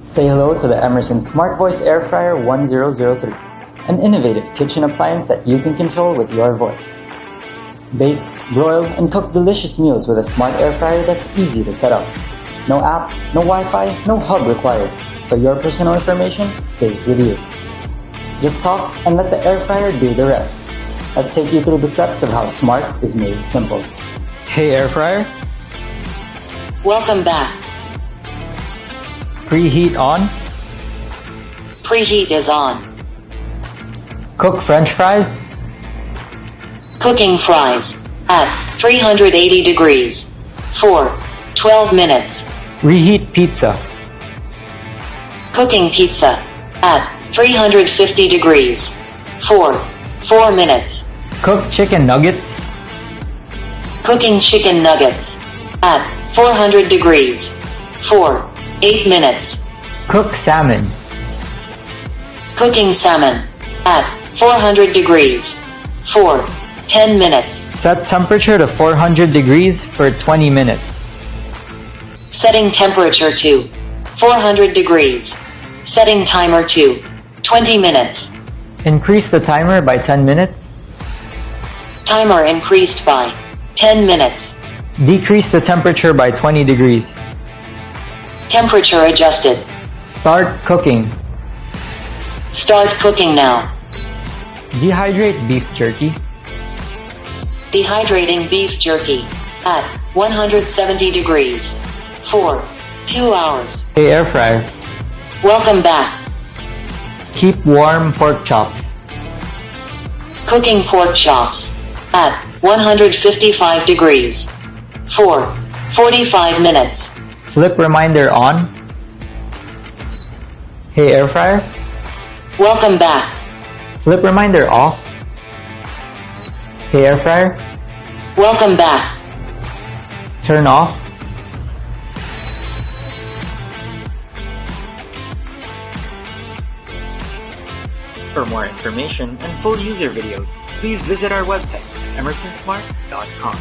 Say hello to the Emerson SmartVoice Air Fryer 1003, an innovative kitchen appliance that you can control with your voice. Bake, broil, and cook delicious meals with a smart air fryer that's easy to set up. No app, no Wi-Fi, no hub required, so your personal information stays with you. Just talk and let the air fryer do the rest. Let's take you through the steps of how smart is made simple. Hey air fryer, Welcome back. preheat on, Preheat is on. cook french fries, Cooking fries at 380 degrees for 12 minutes. reheat pizza, Cooking pizza at 350 degrees for 4 minutes. cook chicken nuggets, Cooking chicken nuggets at 400 degrees for 8 minutes. cook salmon, Cooking salmon at 400 degrees for 10 minutes. set temperature to 400 degrees for 20 minutes. Setting temperature to 400 degrees. Setting timer to 20 minutes. Increase the timer by 10 minutes. Timer increased by 10 minutes. Decrease the temperature by 20 degrees. Temperature adjusted. Start cooking. Start cooking now. Dehydrate beef jerky. Dehydrating beef jerky at 170 degrees for 2 hours. Hey air fryer, Welcome back. keep warm pork chops. Cooking pork chops at 155 degrees for 45 minutes. Flip reminder on. Hey air fryer, Welcome back. flip reminder off. Hey air fryer, Welcome back. turn off. For more information and full user videos, please visit our website, emersonsmart.com.